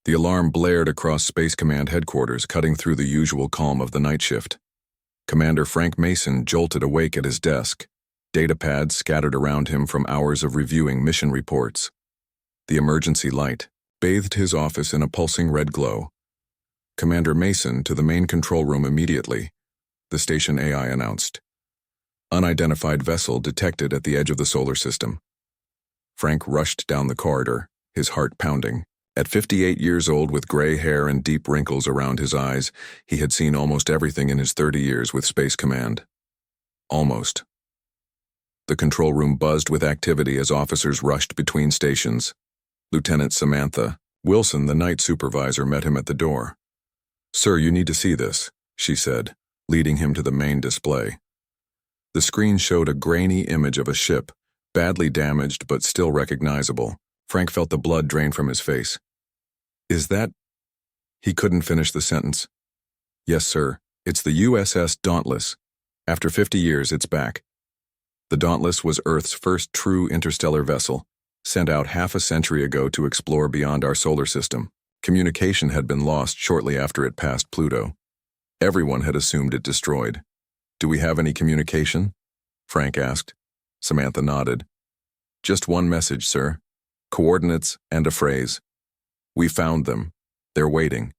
The alarm blared across Space Command headquarters, cutting through the usual calm of the night shift. Commander Frank Mason jolted awake at his desk, data pads scattered around him from hours of reviewing mission reports. The emergency light bathed his office in a pulsing red glow. "Commander Mason, to the main control room immediately," the station AI announced. "Unidentified vessel detected at the edge of the solar system." Frank rushed down the corridor, his heart pounding. At 58 years old, with gray hair and deep wrinkles around his eyes, he had seen almost everything in his 30 years with Space Command. Almost. The control room buzzed with activity as officers rushed between stations. Lieutenant Samantha Wilson, the night supervisor, met him at the door. "Sir, you need to see this," she said, leading him to the main display. The screen showed a grainy image of a ship, badly damaged but still recognizable. Frank felt the blood drain from his face. "Is that—" He couldn't finish the sentence. "Yes, sir. It's the USS Dauntless. After 50 years, it's back." The Dauntless was Earth's first true interstellar vessel, sent out half a century ago to explore beyond our solar system. Communication had been lost shortly after it passed Pluto. Everyone had assumed it destroyed. "Do we have any communication?" Frank asked. Samantha nodded. "Just one message, sir. Coordinates and a phrase. We found them. They're waiting.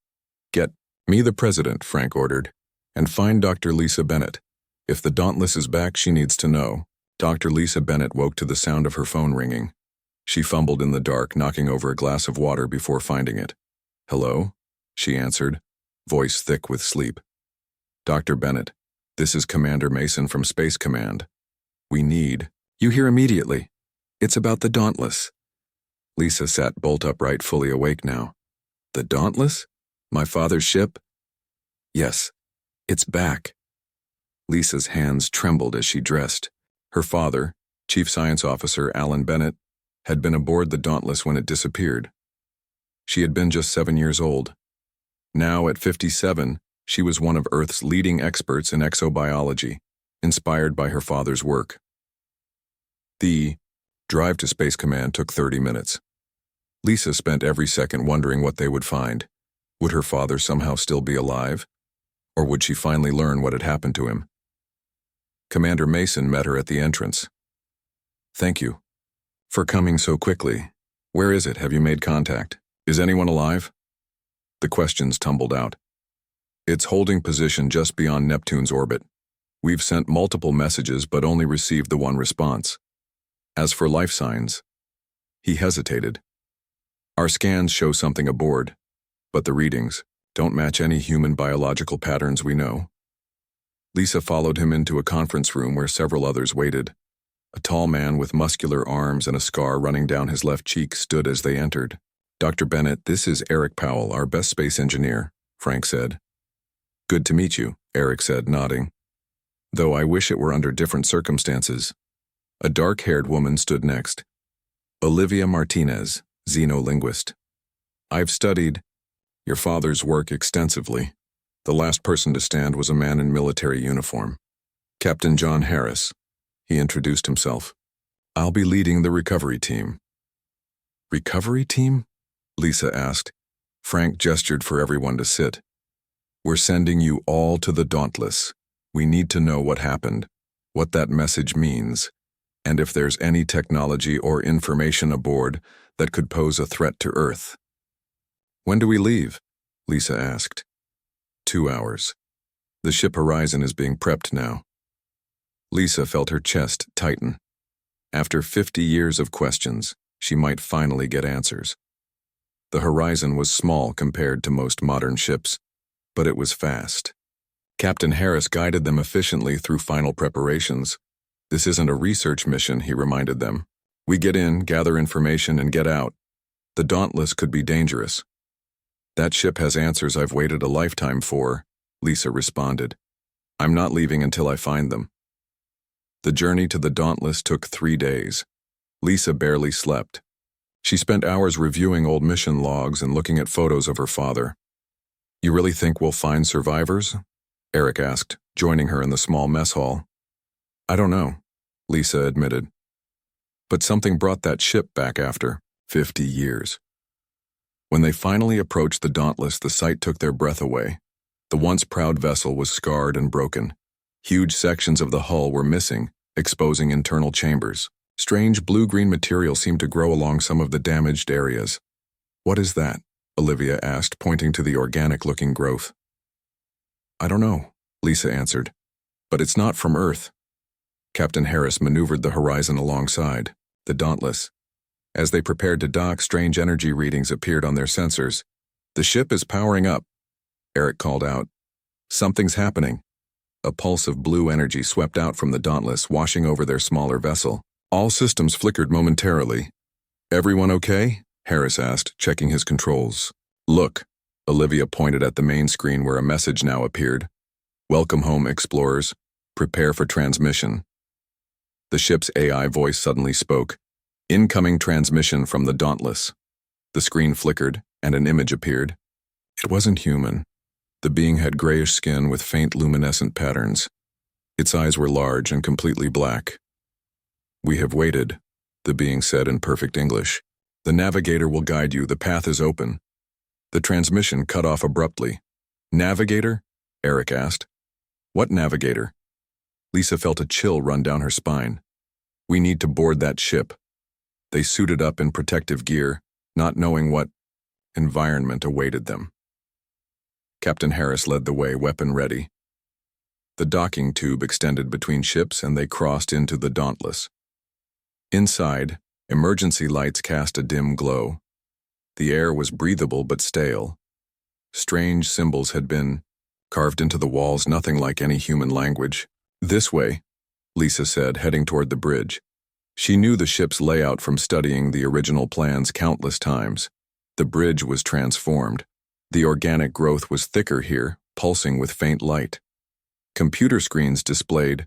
Get me the president," Frank ordered, "and find Dr. Lisa Bennett. If the Dauntless is back, she needs to know." Dr. Lisa Bennett woke to the sound of her phone ringing. She fumbled in the dark, knocking over a glass of water before finding it. "Hello?" she answered, voice thick with sleep. "Dr. Bennett, this is Commander Mason from Space Command. We need—" "You hear immediately. It's about the Dauntless." Lisa sat bolt upright, fully awake now. "The Dauntless? My father's ship?" "Yes, it's back." Lisa's hands trembled as she dressed. Her father, Chief Science Officer Alan Bennett, had been aboard the Dauntless when it disappeared. She had been just 7 years old. Now, at 57, she was one of Earth's leading experts in exobiology, inspired by her father's work. The drive to Space Command took 30 minutes. Lisa spent every second wondering what they would find. Would her father somehow still be alive? Or would she finally learn what had happened to him? Commander Mason met her at the entrance. "Thank you for coming so quickly. Where is it? Have you made contact? Is anyone alive?" The questions tumbled out. "It's holding position just beyond Neptune's orbit. We've sent multiple messages but only received the one response. As for life signs—" He hesitated. "Our scans show something aboard, but the readings don't match any human biological patterns we know." Lisa followed him into a conference room where several others waited. A tall man with muscular arms and a scar running down his left cheek stood as they entered. "Dr. Bennett, this is Eric Powell, our best space engineer," Frank said. "Good to meet you," Eric said, nodding. "Though I wish it were under different circumstances." A dark-haired woman stood next. "Olivia Martinez, xenolinguist. I've studied your father's work extensively." The last person to stand was a man in military uniform. "Captain John Harris," he introduced himself. "I'll be leading the recovery team." "Recovery team?" Lisa asked. Frank gestured for everyone to sit. "We're sending you all to the Dauntless. We need to know what happened, what that message means, and if there's any technology or information aboard that could pose a threat to Earth." "When do we leave?" Lisa asked. 2 hours. The ship Horizon is being prepped now." Lisa felt her chest tighten. After 50 years of questions, she might finally get answers. The Horizon was small compared to most modern ships, but it was fast. Captain Harris guided them efficiently through final preparations. "This isn't a research mission," he reminded them. "We get in, gather information, and get out. The Dauntless could be dangerous." "That ship has answers I've waited a lifetime for," Lisa responded. "I'm not leaving until I find them." The journey to the Dauntless took 3 days. Lisa barely slept. She spent hours reviewing old mission logs and looking at photos of her father. "You really think we'll find survivors?" Eric asked, joining her in the small mess hall. "I don't know," Lisa admitted. "But something brought that ship back after 50 years. When they finally approached the Dauntless, the sight took their breath away. The once proud vessel was scarred and broken. Huge sections of the hull were missing, exposing internal chambers. Strange blue-green material seemed to grow along some of the damaged areas. "What is that?" Olivia asked, pointing to the organic-looking growth. "I don't know," Lisa answered. "But it's not from Earth." Captain Harris maneuvered the horizon alongside the Dauntless. As they prepared to dock, strange energy readings appeared on their sensors. "The ship is powering up," Eric called out. "Something's happening." A pulse of blue energy swept out from the Dauntless, washing over their smaller vessel. All systems flickered momentarily. "Everyone okay?" Harris asked, checking his controls. "Look," Olivia pointed at the main screen where a message now appeared. "Welcome home, explorers. Prepare for transmission." The ship's AI voice suddenly spoke. "Incoming transmission from the Dauntless." The screen flickered, and an image appeared. It wasn't human. The being had grayish skin with faint luminescent patterns. Its eyes were large and completely black. "We have waited," the being said in perfect English. "The navigator will guide you. The path is open." The transmission cut off abruptly. "Navigator?" Eric asked. "What navigator?" Lisa felt a chill run down her spine. "We need to board that ship." They suited up in protective gear, not knowing what environment awaited them. Captain Harris led the way, weapon ready. The docking tube extended between ships and they crossed into the Dauntless. Inside, emergency lights cast a dim glow. The air was breathable but stale. Strange symbols had been carved into the walls, nothing like any human language. "This way," Lisa said, heading toward the bridge. She knew the ship's layout from studying the original plans countless times. The bridge was transformed. The organic growth was thicker here, pulsing with faint light. Computer screens displayed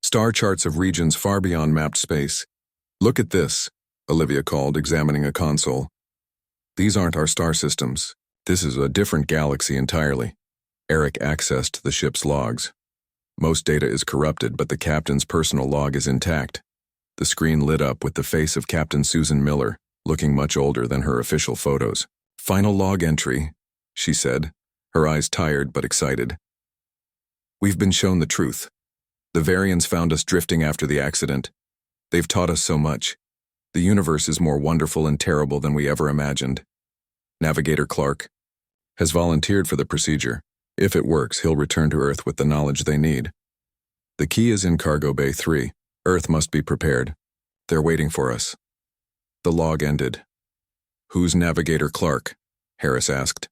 star charts of regions far beyond mapped space. "Look at this," Olivia called, examining a console. "These aren't our star systems. This is a different galaxy entirely." Eric accessed the ship's logs. Most data is corrupted, but the captain's personal log is intact. The screen lit up with the face of Captain Susan Miller, looking much older than her official photos. "Final log entry," she said, her eyes tired but excited. "We've been shown the truth. The Varians found us drifting after the accident. They've taught us so much. The universe is more wonderful and terrible than we ever imagined. Navigator Clark has volunteered for the procedure. If it works, he'll return to Earth with the knowledge they need. The key is in Cargo Bay 3. Earth must be prepared. They're waiting for us." The log ended. "Who's Navigator Clark?" Harris asked.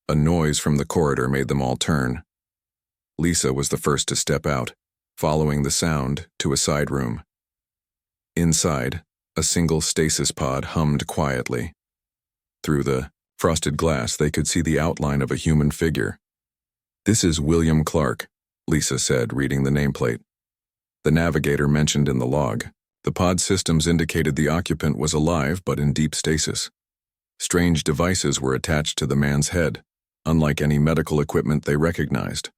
A noise from the corridor made them all turn. Lisa was the first to step out, following the sound to a side room. Inside, a single stasis pod hummed quietly. Through the frosted glass, they could see the outline of a human figure. "This is William Clark," Lisa said, reading the nameplate. The navigator mentioned in the log. The pod systems indicated the occupant was alive but in deep stasis. Strange devices were attached to the man's head, unlike any medical equipment they recognized.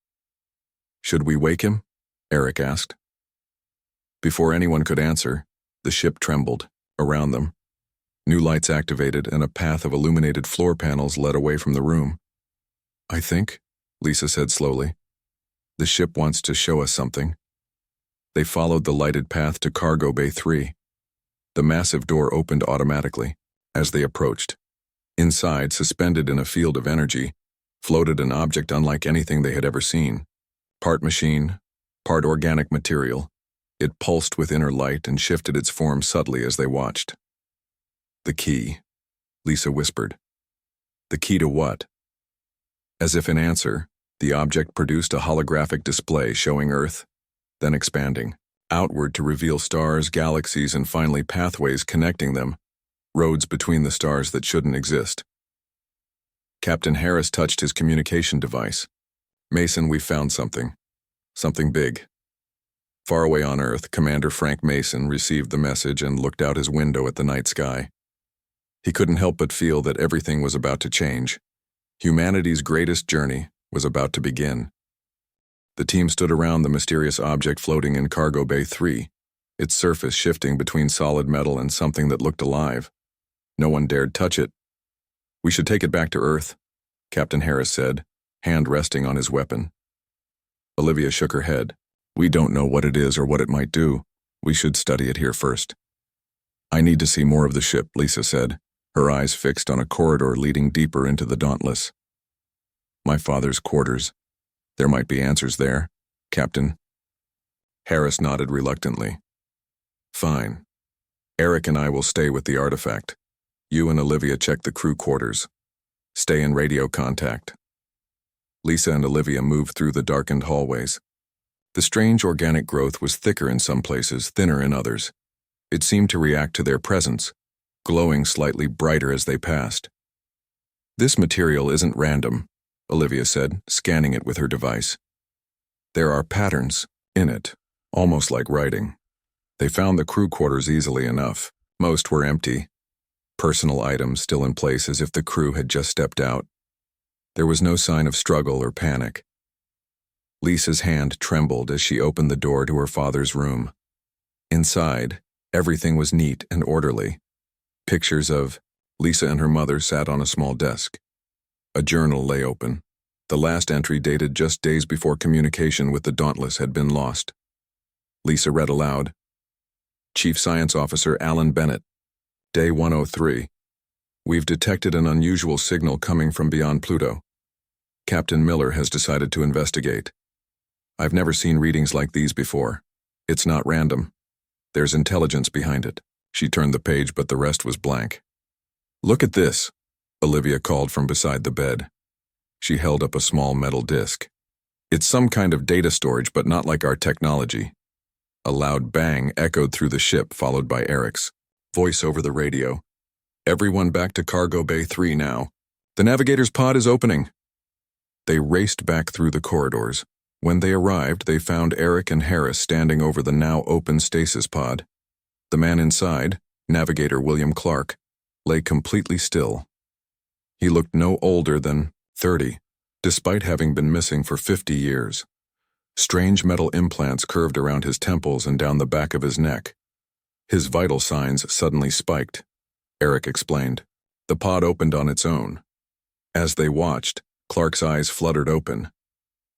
"Should we wake him?" Eric asked. Before anyone could answer, the ship trembled around them. New lights activated and a path of illuminated floor panels led away from the room. "I think," Lisa said slowly, "the ship wants to show us something." They followed the lighted path to Cargo Bay 3. The massive door opened automatically as they approached. Inside, suspended in a field of energy, floated an object unlike anything they had ever seen. Part machine, part organic material, it pulsed with inner light and shifted its form subtly as they watched. "The key," Lisa whispered. "The key to what?" As if in answer, the object produced a holographic display showing Earth, then expanding outward to reveal stars, galaxies, and finally pathways connecting them, roads between the stars that shouldn't exist. Captain Harris touched his communication device. "Mason, we found something. Something big." Far away on Earth, Commander Frank Mason received the message and looked out his window at the night sky. He couldn't help but feel that everything was about to change. Humanity's greatest journey was about to begin. The team stood around the mysterious object floating in Cargo Bay 3, its surface shifting between solid metal and something that looked alive. No one dared touch it. We should take it back to Earth, Captain Harris said, hand resting on his weapon. Olivia shook her head. We don't know what it is or what it might do. We should study it here first. I need to see more of the ship, Lisa said, her eyes fixed on a corridor leading deeper into the Dauntless. My father's quarters. There might be answers there, Captain. Harris nodded reluctantly. Fine. Eric and I will stay with the artifact. You and Olivia check the crew quarters. Stay in radio contact. Lisa and Olivia moved through the darkened hallways. The strange organic growth was thicker in some places, thinner in others. It seemed to react to their presence, glowing slightly brighter as they passed. This material isn't random, Olivia said, scanning it with her device. There are patterns in it, almost like writing. They found the crew quarters easily enough. Most were empty. Personal items still in place as if the crew had just stepped out. There was no sign of struggle or panic. Lisa's hand trembled as she opened the door to her father's room. Inside, everything was neat and orderly. Pictures of Lisa and her mother sat on a small desk. A journal lay open. The last entry dated just days before communication with the Dauntless had been lost. Lisa read aloud. Chief Science Officer Alan Bennett. Day 103. We've detected an unusual signal coming from beyond Pluto. Captain Miller has decided to investigate. I've never seen readings like these before. It's not random. There's intelligence behind it. She turned the page, but the rest was blank. Look at this, Olivia called from beside the bed. She held up a small metal disc. It's some kind of data storage, but not like our technology. A loud bang echoed through the ship, followed by Eric's voice over the radio. Everyone back to Cargo Bay 3 now. The navigator's pod is opening. They raced back through the corridors. When they arrived, they found Eric and Harris standing over the now open stasis pod. The man inside, Navigator William Clark, lay completely still. He looked no older than 30, despite having been missing for 50 years. Strange metal implants curved around his temples and down the back of his neck. His vital signs suddenly spiked. Eric explained. The pod opened on its own. As they watched, Clark's eyes fluttered open.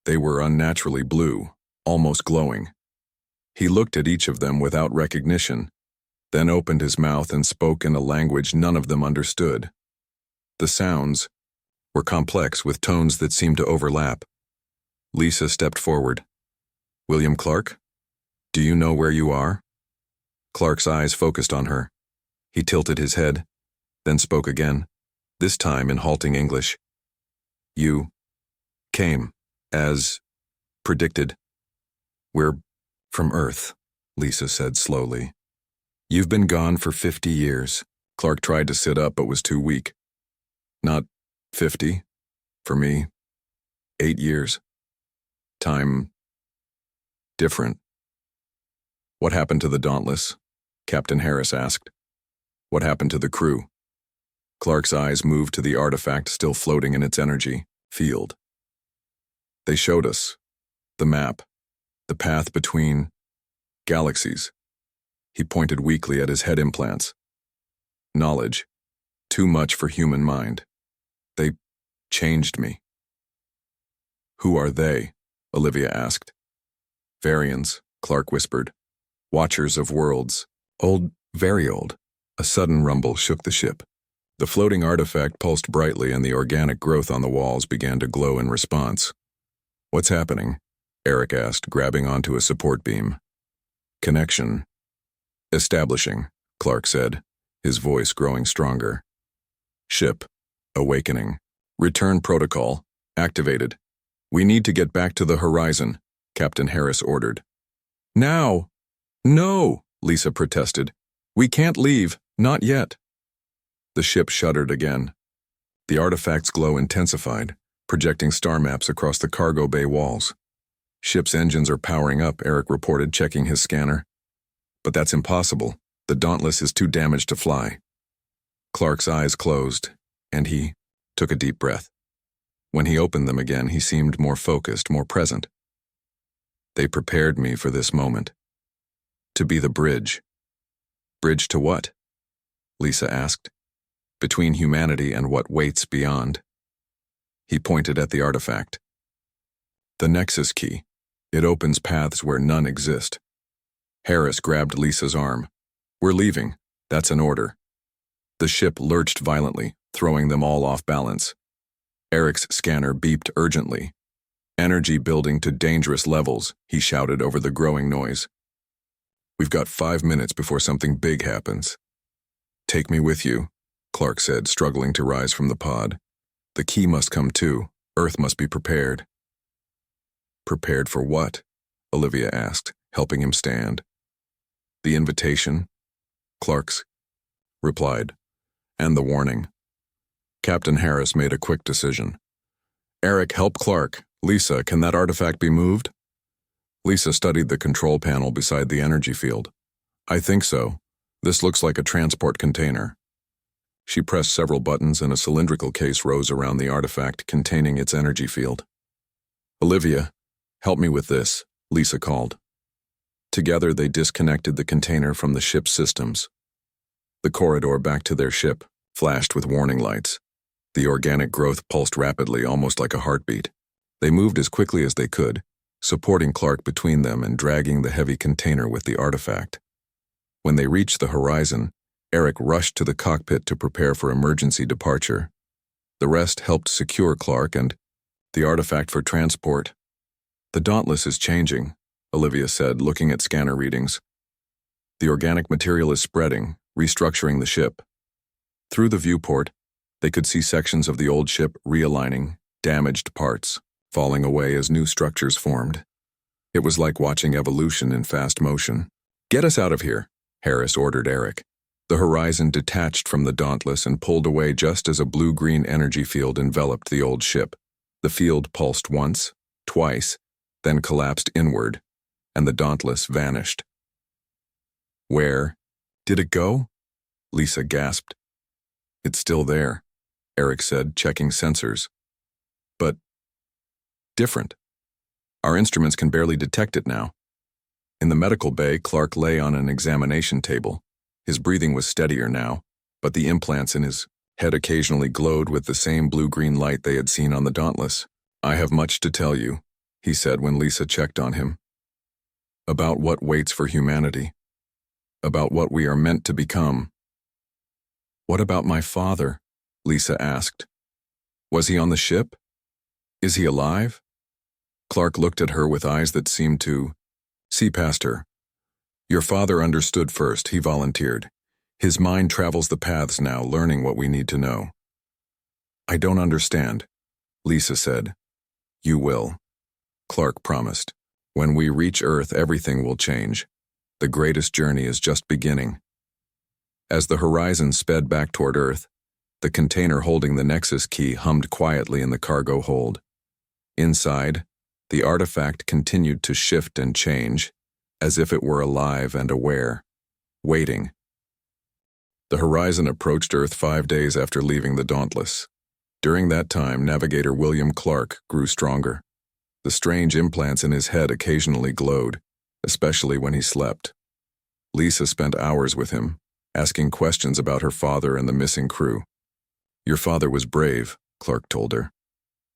They were unnaturally blue, almost glowing. He looked at each of them without recognition, then opened his mouth and spoke in a language none of them understood. The sounds were complex with tones that seemed to overlap. Lisa stepped forward. William Clark? Do you know where you are? Clark's eyes focused on her. He tilted his head, then spoke again, this time in halting English. You came, as predicted. We're from Earth, Lisa said slowly. You've been gone for 50 years. Clark tried to sit up but was too weak. Not 50. For me, 8 years. Time different. What happened to the Dauntless? Captain Harris asked. What happened to the crew? Clark's eyes moved to the artifact still floating in its energy field. They showed us the map, the path between galaxies. He pointed weakly at his head implants. Knowledge, too much for human mind. They changed me. Who are they? Olivia asked. Varians, Clark whispered. Watchers of worlds. Old, very old. A sudden rumble shook the ship. The floating artifact pulsed brightly and the organic growth on the walls began to glow in response. What's happening? Eric asked, grabbing onto a support beam. Connection. Establishing, Clark said, his voice growing stronger. Ship. Awakening. Return protocol. Activated. We need to get back to the horizon, Captain Harris ordered. Now! No, Lisa protested. We can't leave, not yet. The ship shuddered again. The artifact's glow intensified, projecting star maps across the cargo bay walls. Ship's engines are powering up, Eric reported, checking his scanner. But that's impossible. The Dauntless is too damaged to fly. Clark's eyes closed, and he took a deep breath. When he opened them again, he seemed more focused, more present. They prepared me for this moment. To be the bridge. Bridge to what? Lisa asked. between humanity and what waits beyond. He pointed at the artifact. The Nexus key. It opens paths where none exist. Harris grabbed Lisa's arm. We're leaving. That's an order. The ship lurched violently, throwing them all off balance. Eric's scanner beeped urgently. Energy building to dangerous levels, he shouted over the growing noise. We've got 5 minutes before something big happens. Take me with you, Clark said, struggling to rise from the pod. The key must come too. Earth must be prepared. Prepared for what? Olivia asked, helping him stand. The invitation, Clark's replied, and the warning. Captain Harris made a quick decision. Eric, help Clark. Lisa, can that artifact be moved? Lisa studied the control panel beside the energy field. I think so. This looks like a transport container. She pressed several buttons and a cylindrical case rose around the artifact containing its energy field. Olivia, help me with this, Lisa called. Together they disconnected the container from the ship's systems. The corridor back to their ship flashed with warning lights. The organic growth pulsed rapidly, almost like a heartbeat. They moved as quickly as they could, supporting Clark between them and dragging the heavy container with the artifact. When they reached the horizon, Eric rushed to the cockpit to prepare for emergency departure. The rest helped secure Clark and the artifact for transport. The Dauntless is changing, Olivia said, looking at scanner readings. The organic material is spreading, restructuring the ship. Through the viewport, they could see sections of the old ship realigning, damaged parts, falling away as new structures formed. It was like watching evolution in fast motion. Get us out of here, Harris ordered Eric. The horizon detached from the Dauntless and pulled away just as a blue-green energy field enveloped the old ship. The field pulsed once, twice, then collapsed inward, and the Dauntless vanished. Where did it go? Lisa gasped. It's still there, Eric said, checking sensors. But different. Our instruments can barely detect it now. In the medical bay, Clark lay on an examination table. His breathing was steadier now, but the implants in his head occasionally glowed with the same blue-green light they had seen on the Dauntless. I have much to tell you, he said when Lisa checked on him. About what waits for humanity. About what we are meant to become. What about my father? Lisa asked. Was he on the ship? Is he alive? Clark looked at her with eyes that seemed to see past her. Your father understood first, he volunteered. His mind travels the paths now, learning what we need to know. I don't understand, Lisa said. You will, Clark promised. When we reach Earth, everything will change. The greatest journey is just beginning. As the horizon sped back toward Earth, the container holding the Nexus key hummed quietly in the cargo hold. Inside, the artifact continued to shift and change, as if it were alive and aware, waiting. The horizon approached Earth 5 days after leaving the Dauntless. During that time, navigator William Clark grew stronger. The strange implants in his head occasionally glowed, especially when he slept. Lisa spent hours with him, asking questions about her father and the missing crew. Your father was brave, Clark told her.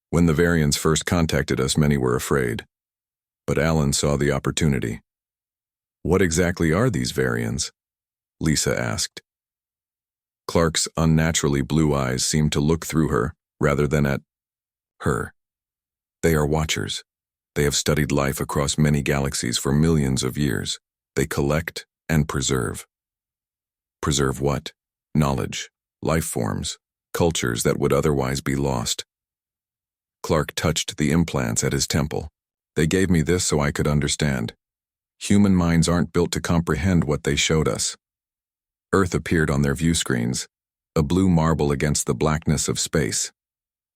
When the Varians first contacted us, many were afraid. But Alan saw the opportunity. What exactly are these Varians? Lisa asked. Clark's unnaturally blue eyes seemed to look through her, rather than at her. They are watchers. They have studied life across many galaxies for millions of years. They collect and preserve. Preserve what? Knowledge, life forms, cultures that would otherwise be lost. Clark touched the implants at his temple. They gave me this so I could understand. Human minds aren't built to comprehend what they showed us. Earth appeared on their view screens, a blue marble against the blackness of space.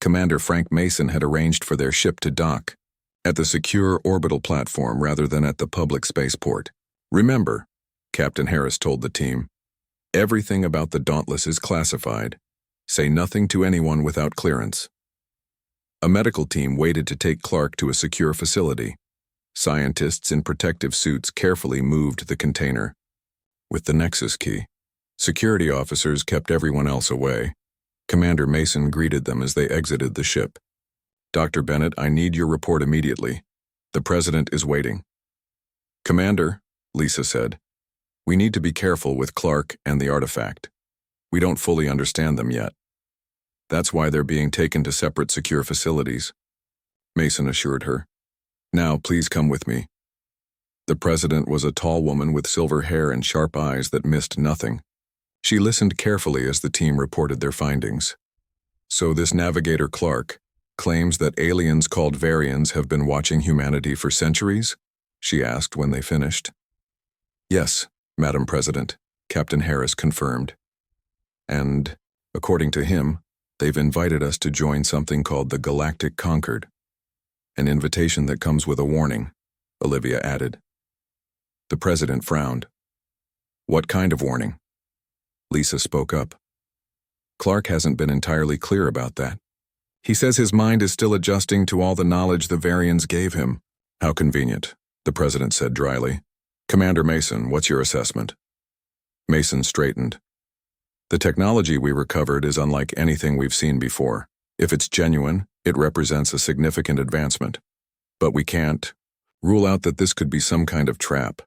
Commander Frank Mason had arranged for their ship to dock at the secure orbital platform rather than at the public spaceport. Remember, Captain Harris told the team, everything about the Dauntless is classified. Say nothing to anyone without clearance. A medical team waited to take Clark to a secure facility. Scientists in protective suits carefully moved the container. With the Nexus key, Security officers kept everyone else away. Commander Mason greeted them as they exited the ship. "Dr. Bennett, I need your report immediately. The President is waiting." "Commander," Lisa said, "we need to be careful with Clark and the artifact. We don't fully understand them yet. That's why they're being taken to separate secure facilities," Mason assured her. "Now, please come with me." The President was a tall woman with silver hair and sharp eyes that missed nothing. She listened carefully as the team reported their findings. "So this navigator Clark claims that aliens called Varians have been watching humanity for centuries?" she asked when they finished. "Yes, Madam President," Captain Harris confirmed. "And, according to him, they've invited us to join something called the Galactic Concord. An invitation that comes with a warning," Olivia added. The President frowned. "What kind of warning?" Lisa spoke up. "Clark hasn't been entirely clear about that. He says his mind is still adjusting to all the knowledge the Varians gave him." "How convenient," the President said dryly. "Commander Mason, what's your assessment?" Mason straightened. "The technology we recovered is unlike anything we've seen before. If it's genuine, it represents a significant advancement. But we can't rule out that this could be some kind of trap."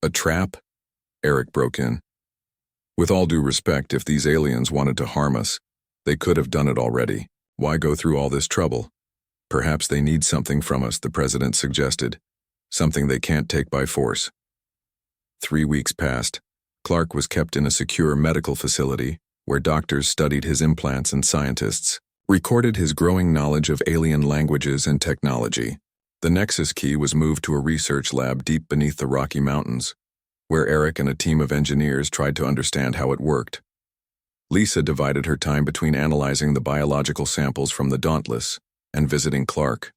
"A trap?" Eric broke in. "With all due respect, if these aliens wanted to harm us, they could have done it already. Why go through all this trouble?" "Perhaps they need something from us," the President suggested. "Something they can't take by force." 3 weeks passed. Clark was kept in a secure medical facility where doctors studied his implants and scientists recorded his growing knowledge of alien languages and technology. The Nexus key was moved to a research lab deep beneath the Rocky Mountains, where Eric and a team of engineers tried to understand how it worked. Lisa divided her time between analyzing the biological samples from the Dauntless and visiting Clark.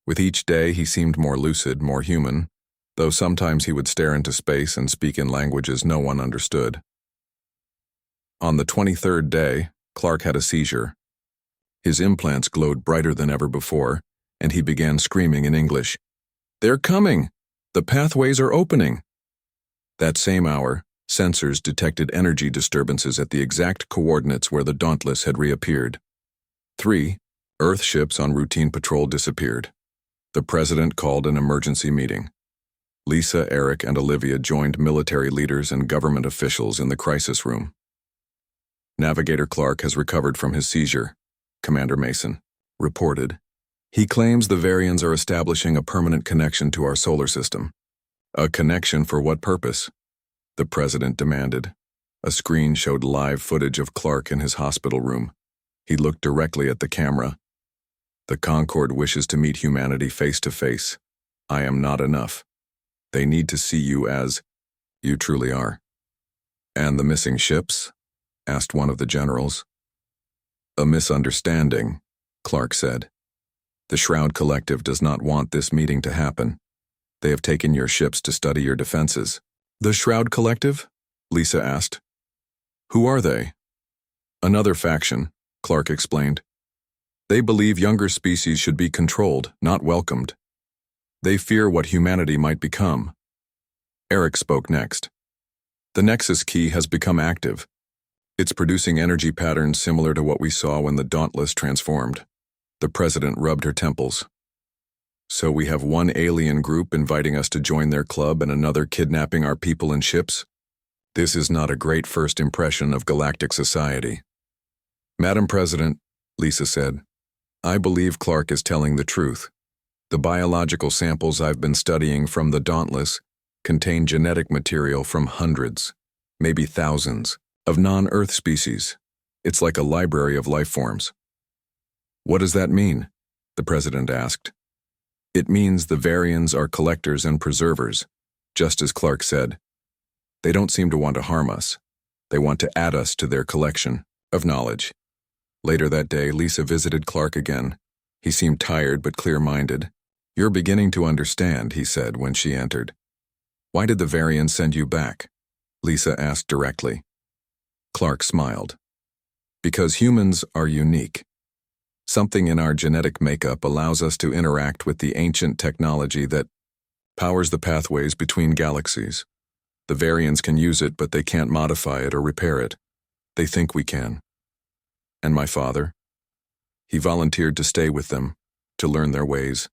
With each day, he seemed more lucid, more human, though sometimes he would stare into space and speak in languages no one understood. On the 23rd day, Clark had a seizure. His implants glowed brighter than ever before, and he began screaming in English. "They're coming! The pathways are opening!" That same hour, sensors detected energy disturbances at the exact coordinates where the Dauntless had reappeared. 3 Earth ships on routine patrol disappeared. The President called an emergency meeting. Lisa, Eric, and Olivia joined military leaders and government officials in the crisis room. "Navigator Clark has recovered from his seizure," Commander Mason reported. "He claims the Varians are establishing a permanent connection to our solar system." "A connection for what purpose?" the President demanded. A screen showed live footage of Clark in his hospital room. He looked directly at the camera. "The Concord wishes to meet humanity face to face. I am not enough. They need to see you as you truly are." "And the missing ships?" asked one of the generals. "A misunderstanding," Clark said. "The Shroud Collective does not want this meeting to happen. They have taken your ships to study your defenses." "The Shroud Collective?" Lisa asked. "Who are they?" "Another faction," Clark explained. "They believe younger species should be controlled, not welcomed. They fear what humanity might become." Eric spoke next. "The Nexus key has become active. It's producing energy patterns similar to what we saw when the Dauntless transformed." The President rubbed her temples. "So we have one alien group inviting us to join their club and another kidnapping our people and ships? This is not a great first impression of galactic society." "Madam President," Lisa said, "I believe Clark is telling the truth. The biological samples I've been studying from the Dauntless contain genetic material from hundreds, maybe thousands, of non-Earth species. It's like a library of life forms." "What does that mean?" the President asked. "It means the Varians are collectors and preservers, just as Clark said. They don't seem to want to harm us. They want to add us to their collection of knowledge." Later that day, Lisa visited Clark again. He seemed tired but clear-minded. "You're beginning to understand," he said when she entered. "Why did the Varians send you back?" Lisa asked directly. Clark smiled. "Because humans are unique. Something in our genetic makeup allows us to interact with the ancient technology that powers the pathways between galaxies. The Varians can use it, but they can't modify it or repair it. They think we can. And my father? He volunteered to stay with them, to learn their ways.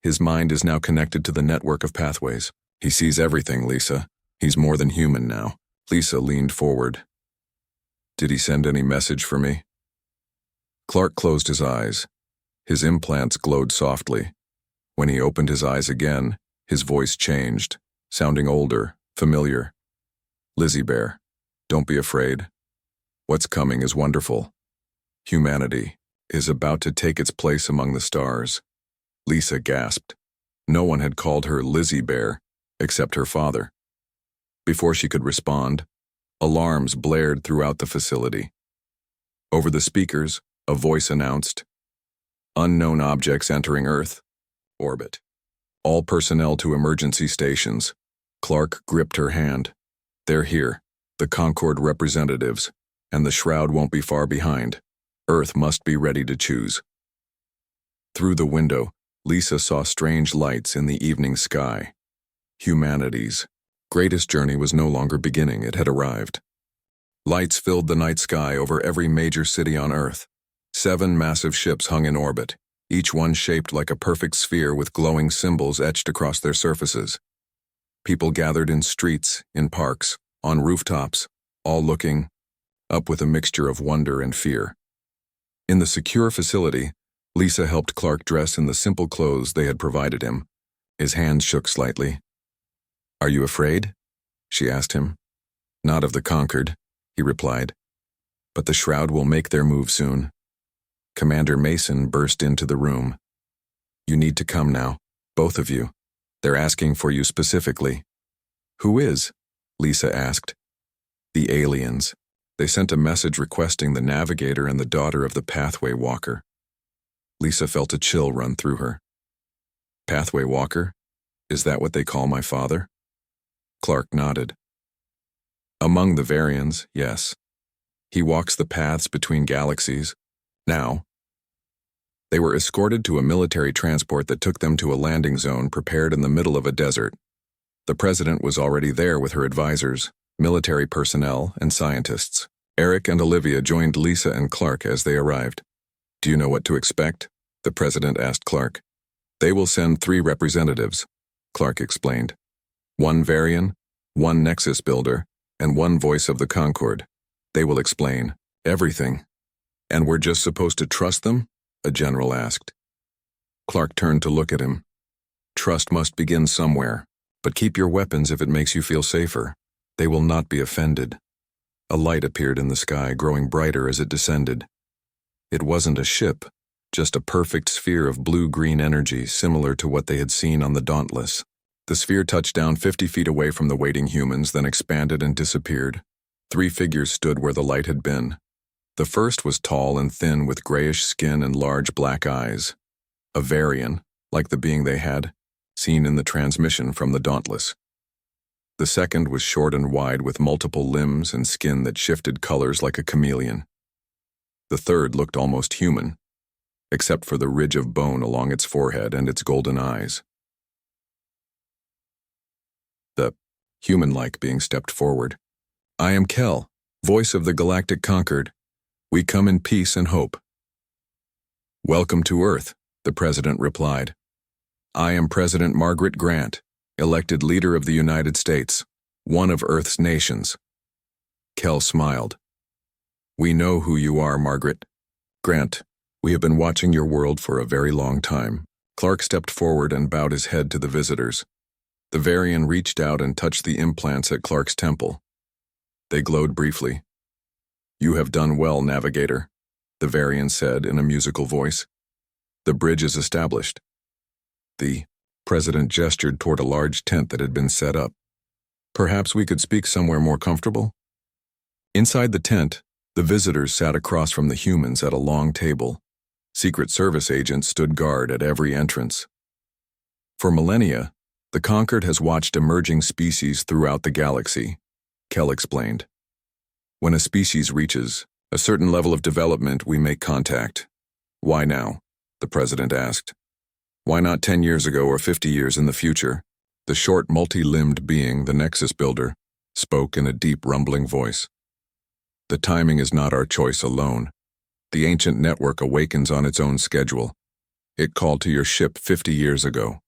His mind is now connected to the network of pathways. He sees everything, Lisa. He's more than human now. Lisa leaned forward. Did he send any message for me? Clark closed his eyes. His implants glowed softly. When he opened his eyes again, his voice changed, sounding older, familiar. Lizzie Bear, don't be afraid. What's coming is wonderful. Humanity is about to take its place among the stars. Lisa gasped. No one had called her Lizzie Bear, except her father. Before she could respond, alarms blared throughout the facility. Over the speakers, a voice announced, "Unknown objects entering Earth. Orbit. All personnel to emergency stations." Clark gripped her hand. "They're here, the Concord representatives, and the shroud won't be far behind. Earth must be ready to choose." Through the window, Lisa saw strange lights in the evening sky. Humanity's greatest journey was no longer beginning, it had arrived. Lights filled the night sky over every major city on Earth. 7 massive ships hung in orbit, each one shaped like a perfect sphere with glowing symbols etched across their surfaces. People gathered in streets, in parks, on rooftops, all looking up with a mixture of wonder and fear. In the secure facility, Lisa helped Clark dress in the simple clothes they had provided him. His hands shook slightly. "Are you afraid?" she asked him. "Not of the conquered," he replied. "But the shroud will make their move soon." Commander Mason burst into the room. "You need to come now, both of you. They're asking for you specifically." "Who is?" Lisa asked. "The aliens. They sent a message requesting the navigator and the daughter of the pathway walker." Lisa felt a chill run through her. "Pathway walker? Is that what they call my father?" Clark nodded. "Among the Varians, yes. He walks the paths between galaxies. Now." They were escorted to a military transport that took them to a landing zone prepared in the middle of a desert. The president was already there with her advisors, military personnel, and scientists. Eric and Olivia joined Lisa and Clark as they arrived. "Do you know what to expect?" the president asked Clark. "They will send 3 representatives," Clark explained. 1 Varian, 1 Nexus Builder, and 1 Voice of the Concord. They will explain everything. "And we're just supposed to trust them?" a general asked. Clark turned to look at him. "Trust must begin somewhere, but keep your weapons if it makes you feel safer. They will not be offended." A light appeared in the sky, growing brighter as it descended. It wasn't a ship, just a perfect sphere of blue-green energy similar to what they had seen on the Dauntless. The sphere touched down 50 feet away from the waiting humans, then expanded and disappeared. 3 figures stood where the light had been. The first was tall and thin with grayish skin and large black eyes. A Varian, like the being they had seen in the transmission from the Dauntless. The second was short and wide with multiple limbs and skin that shifted colors like a chameleon. The third looked almost human, except for the ridge of bone along its forehead and its golden eyes. The human-like being stepped forward. "I am Kel, voice of the Galactic Conquered. We come in peace and hope." "Welcome to Earth," the president replied. "I am President Margaret Grant, elected leader of the United States, one of Earth's nations." Kel smiled. "We know who you are, Margaret. Grant, we have been watching your world for a very long time." Clark stepped forward and bowed his head to the visitors. The Varian reached out and touched the implants at Clark's temple. They glowed briefly. "You have done well, Navigator," the Varian said in a musical voice. "The bridge is established." The president gestured toward a large tent that had been set up. "Perhaps we could speak somewhere more comfortable?" Inside the tent, the visitors sat across from the humans at a long table. Secret Service agents stood guard at every entrance. For millennia, the Conquered has watched emerging species throughout the galaxy, Kel explained. "When a species reaches a certain level of development, we make contact." "Why now?" the president asked. "Why not 10 years ago or 50 years in the future?" The short, multi-limbed being, the Nexus Builder, spoke in a deep, rumbling voice. The timing is not our choice alone. The ancient network awakens on its own schedule. It called to your ship 50 years ago.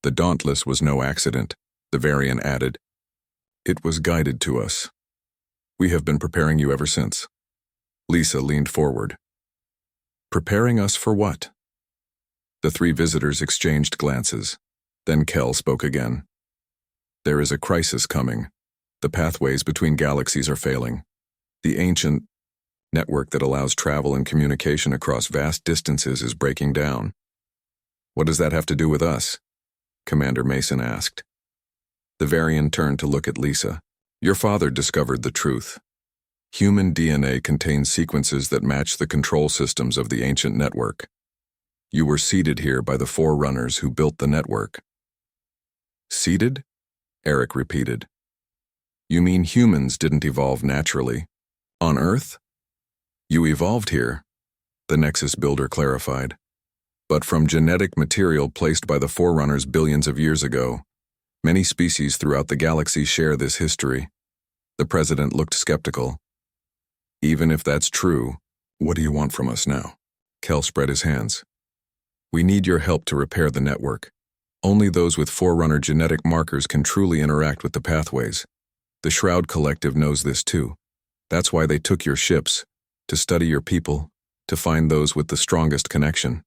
The Dauntless was no accident, the Varian added. It was guided to us. We have been preparing you ever since. Lisa leaned forward. Preparing us for what? The three visitors exchanged glances. Then Kel spoke again. There is a crisis coming. The pathways between galaxies are failing. The ancient network that allows travel and communication across vast distances is breaking down. What does that have to do with us? Commander Mason asked. The Varian turned to look at Lisa. Your father discovered the truth. Human DNA contains sequences that match the control systems of the ancient network. You were seeded here by the forerunners who built the network. Seeded? Eric repeated. You mean humans didn't evolve naturally? On Earth? You evolved here, the Nexus builder clarified, but from genetic material placed by the forerunners billions of years ago. Many species throughout the galaxy share this history. The president looked skeptical. Even if that's true, what do you want from us now? Kel spread his hands. We need your help to repair the network. Only those with forerunner genetic markers can truly interact with the pathways. The Shroud Collective knows this too. That's why they took your ships, to study your people, to find those with the strongest connection.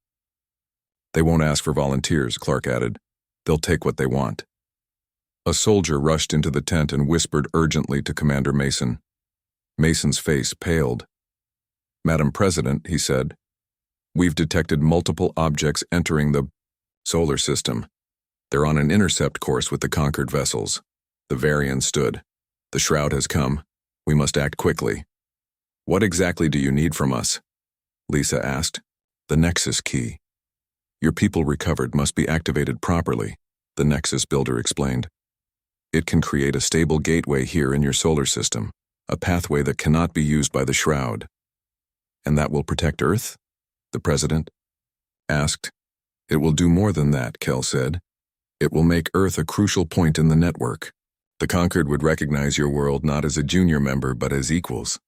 They won't ask for volunteers, Clark added. They'll take what they want. A soldier rushed into the tent and whispered urgently to Commander Mason. Mason's face paled. Madam President, he said, we've detected multiple objects entering the solar system. They're on an intercept course with the conquered vessels. The Varian stood. The Shroud has come. We must act quickly. What exactly do you need from us? Lisa asked. The Nexus key. Your people recovered must be activated properly, the Nexus builder explained. It can create a stable gateway here in your solar system, a pathway that cannot be used by the Shroud. And that will protect Earth? The president asked. It will do more than that, Kel said. It will make Earth a crucial point in the network. The Conquered would recognize your world not as a junior member but as equals.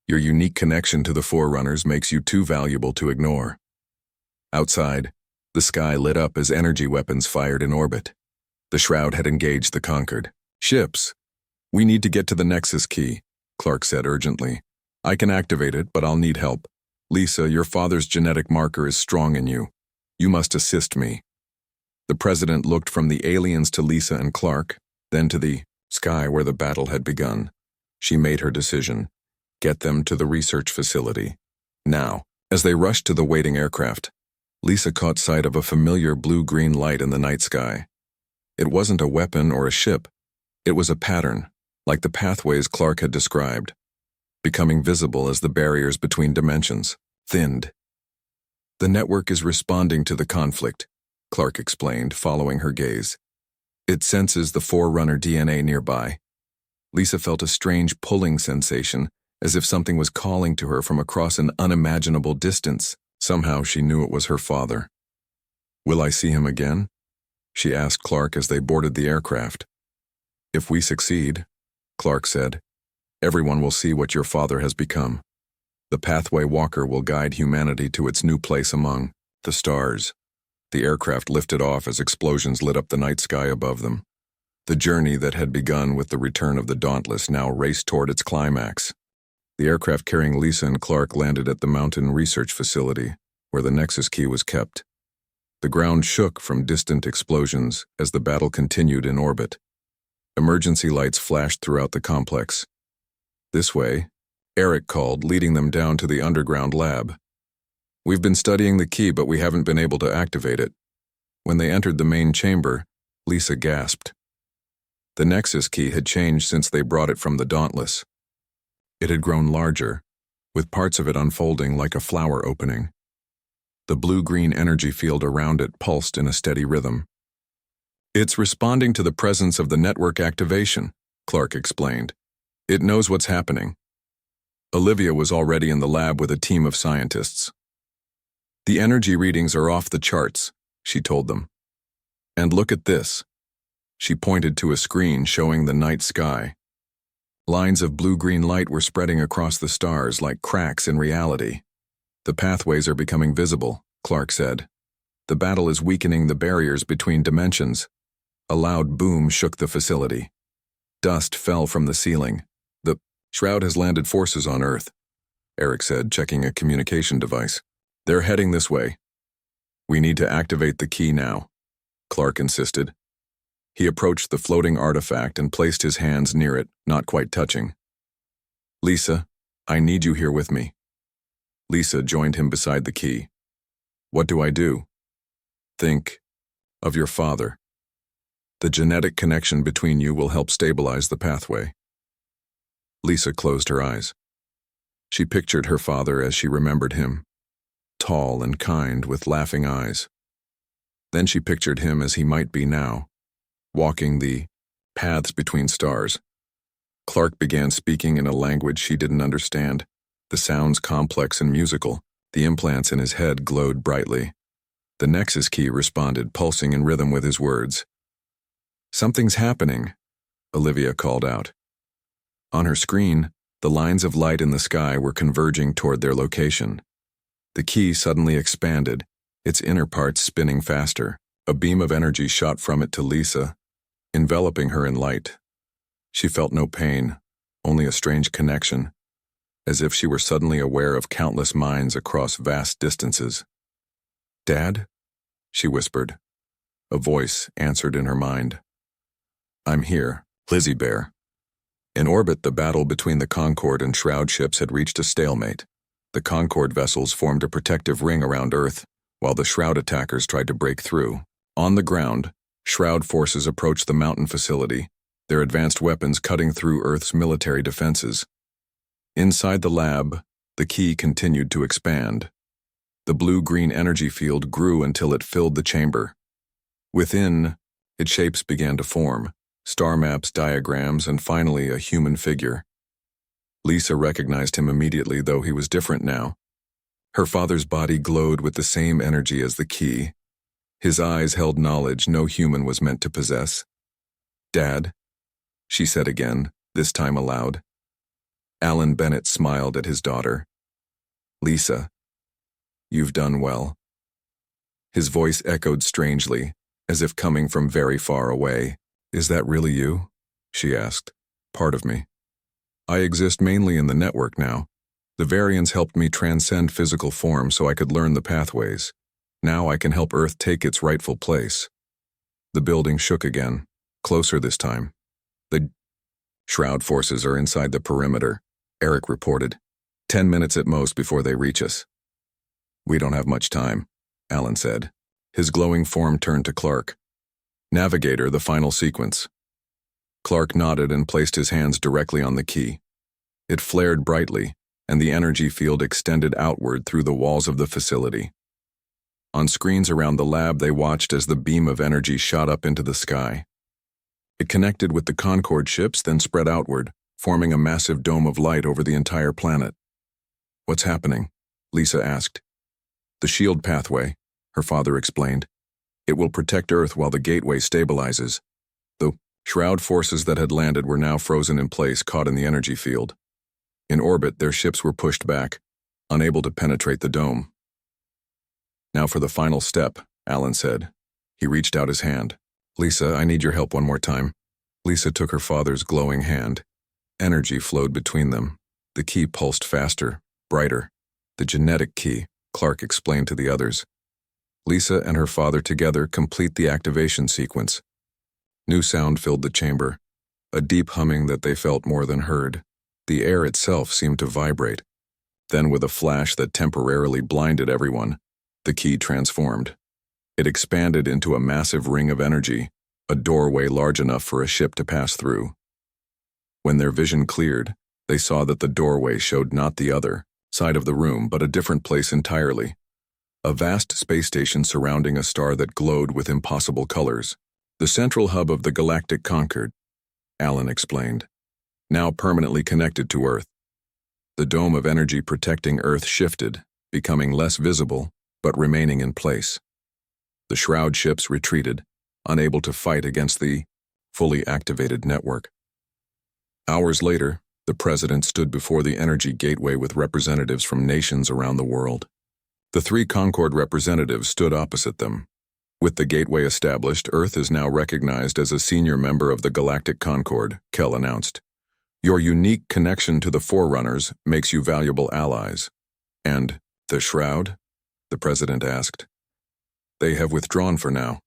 Your unique connection to the Forerunners makes you too valuable to ignore. Outside, the sky lit up as energy weapons fired in orbit. The Shroud had engaged the Conquered. Ships. We need to get to the Nexus key, Clark said urgently. I can activate it, but I'll need help. Lisa, your father's genetic marker is strong in you. You must assist me. The president looked from the aliens to Lisa and Clark, then to the sky where the battle had begun. She made her decision. Get them to the research facility. Now, as they rushed to the waiting aircraft, Lisa caught sight of a familiar blue-green light in the night sky. It wasn't a weapon or a ship. It was a pattern, like the pathways Clark had described, becoming visible as the barriers between dimensions thinned. The network is responding to the conflict, Clark explained, following her gaze. It senses the Forerunner DNA nearby. Lisa felt a strange pulling sensation, as if something was calling to her from across an unimaginable distance. Somehow she knew it was her father. Will I see him again? She asked Clark as they boarded the aircraft. If we succeed, Clark said, everyone will see what your father has become. The pathway walker will guide humanity to its new place among the stars. The aircraft lifted off as explosions lit up the night sky above them. The journey that had begun with the return of the Dauntless now raced toward its climax. The aircraft carrying Lisa and Clark landed at the Mountain Research Facility, where the Nexus key was kept. The ground shook from distant explosions as the battle continued in orbit. Emergency lights flashed throughout the complex. This way, Eric called, leading them down to the underground lab. We've been studying the key, but we haven't been able to activate it. When they entered the main chamber, Lisa gasped. The Nexus key had changed since they brought it from the Dauntless. It had grown larger, with parts of it unfolding like a flower opening. The blue-green energy field around it pulsed in a steady rhythm. It's responding to the presence of the network activation, Clark explained. It knows what's happening. Olivia was already in the lab with a team of scientists. The energy readings are off the charts, she told them. And look at this. She pointed to a screen showing the night sky, Lines of blue-green light were spreading across the stars like cracks in reality. The pathways are becoming visible, Clark said. The battle is weakening the barriers between dimensions. A loud boom shook the facility. Dust fell from the ceiling. The shroud has landed forces on Earth, Eric said, checking a communication device. They're heading this way. We need to activate the key now, Clark insisted. He approached the floating artifact and placed his hands near it, not quite touching. Lisa, I need you here with me. Lisa joined him beside the key. What do I do? Think of your father. The genetic connection between you will help stabilize the pathway. Lisa closed her eyes. She pictured her father as she remembered him, tall and kind with laughing eyes. Then she pictured him as he might be now, walking the paths between stars. Clark began speaking in a language she didn't understand, the sounds complex and musical. The implants in his head glowed brightly. The Nexus key responded, pulsing in rhythm with his words. Something's happening, Olivia called out. On her screen, the lines of light in the sky were converging toward their location. The key suddenly expanded, its inner parts spinning faster. A beam of energy shot from it to Lisa, enveloping her in light. She felt no pain, only a strange connection, as if she were suddenly aware of countless minds across vast distances. Dad? She whispered. A voice answered in her mind. I'm here, Lizzie Bear. In orbit, the battle between the Concorde and Shroud ships had reached a stalemate. The Concorde vessels formed a protective ring around Earth, while the Shroud attackers tried to break through. On the ground, Shroud forces approached the mountain facility, their advanced weapons cutting through Earth's military defenses. Inside the lab, the key continued to expand. The blue-green energy field grew until it filled the chamber. Within, its shapes began to form, star maps, diagrams, and finally a human figure. Lisa recognized him immediately, though he was different now. Her father's body glowed with the same energy as the key. His eyes held knowledge no human was meant to possess. Dad, she said again, this time aloud. Alan Bennett smiled at his daughter. Lisa, you've done well. His voice echoed strangely, as if coming from very far away. Is that really you? She asked. Part of me. I exist mainly in the network now. The variants helped me transcend physical form so I could learn the pathways. Now I can help Earth take its rightful place. The building shook again, closer this time. The Shroud forces are inside the perimeter, Eric reported. 10 minutes at most before they reach us. We don't have much time, Alan said. His glowing form turned to Clark. Navigator, the final sequence. Clark nodded and placed his hands directly on the key. It flared brightly, and the energy field extended outward through the walls of the facility. On screens around the lab, they watched as the beam of energy shot up into the sky. It connected with the Concorde ships, then spread outward, forming a massive dome of light over the entire planet. What's happening? Lisa asked. The shield pathway, her father explained. It will protect Earth while the gateway stabilizes. The Shroud forces that had landed were now frozen in place, caught in the energy field. In orbit, their ships were pushed back, unable to penetrate the dome. Now for the final step, Alan said. He reached out his hand. Lisa, I need your help one more time. Lisa took her father's glowing hand. Energy flowed between them. The key pulsed faster, brighter. The genetic key, Clark explained to the others. Lisa and her father together complete the activation sequence. New sound filled the chamber, a deep humming that they felt more than heard. The air itself seemed to vibrate. Then, with a flash that temporarily blinded everyone, the key transformed. It expanded into a massive ring of energy, a doorway large enough for a ship to pass through. When their vision cleared, they saw that the doorway showed not the other side of the room, but a different place entirely. A vast space station surrounding a star that glowed with impossible colors. The central hub of the Galactic Concorde, Alan explained, now permanently connected to Earth. The dome of energy protecting Earth shifted, becoming less visible, but remaining in place. The Shroud ships retreated, unable to fight against the fully activated network. Hours later, the president stood before the energy gateway with representatives from nations around the world. The three Concord representatives stood opposite them. With the gateway established, Earth is now recognized as a senior member of the Galactic Concord, Kell announced. Your unique connection to the Forerunners makes you valuable allies. And the Shroud? The president asked. They have withdrawn for now,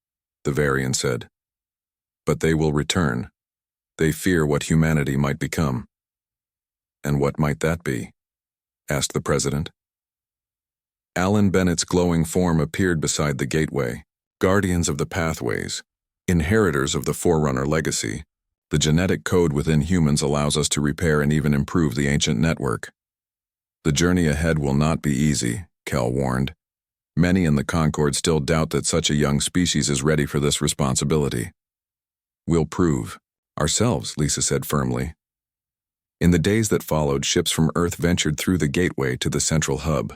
the Varian said. But they will return. They fear what humanity might become. And what might that be? Asked the president. Alan Bennett's glowing form appeared beside the gateway. Guardians of the pathways, inheritors of the Forerunner legacy, the genetic code within humans allows us to repair and even improve the ancient network. The journey ahead will not be easy, Kell warned. Many in the Concord still doubt that such a young species is ready for this responsibility. We'll prove. Ourselves, Lisa said firmly. In the days that followed, ships from Earth ventured through the gateway to the central hub.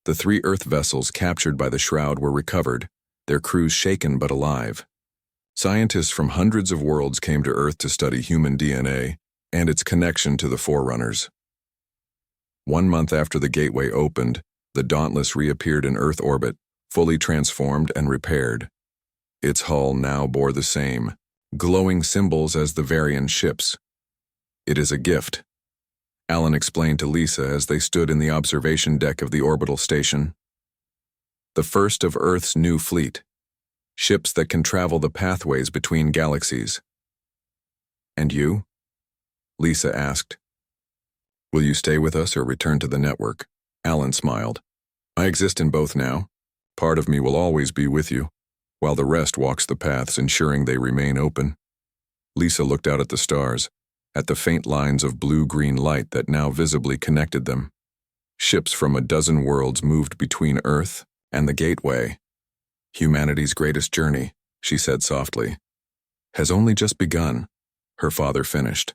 The 3 Earth vessels captured by the Shroud were recovered, their crews shaken but alive. Scientists from hundreds of worlds came to Earth to study human DNA and its connection to the Forerunners. 1 month after the gateway opened, the Dauntless reappeared in Earth orbit, fully transformed and repaired. Its hull now bore the same, glowing symbols as the Varian ships. It is a gift, Alan explained to Lisa as they stood in the observation deck of the orbital station. The first of Earth's new fleet. Ships that can travel the pathways between galaxies. And you? Lisa asked. Will you stay with us or return to the network? Alan smiled. I exist in both now. Part of me will always be with you, while the rest walks the paths ensuring they remain open. Lisa looked out at the stars, at the faint lines of blue-green light that now visibly connected them. Ships from a dozen worlds moved between Earth and the gateway. Humanity's greatest journey, she said softly, has only just begun, her father finished.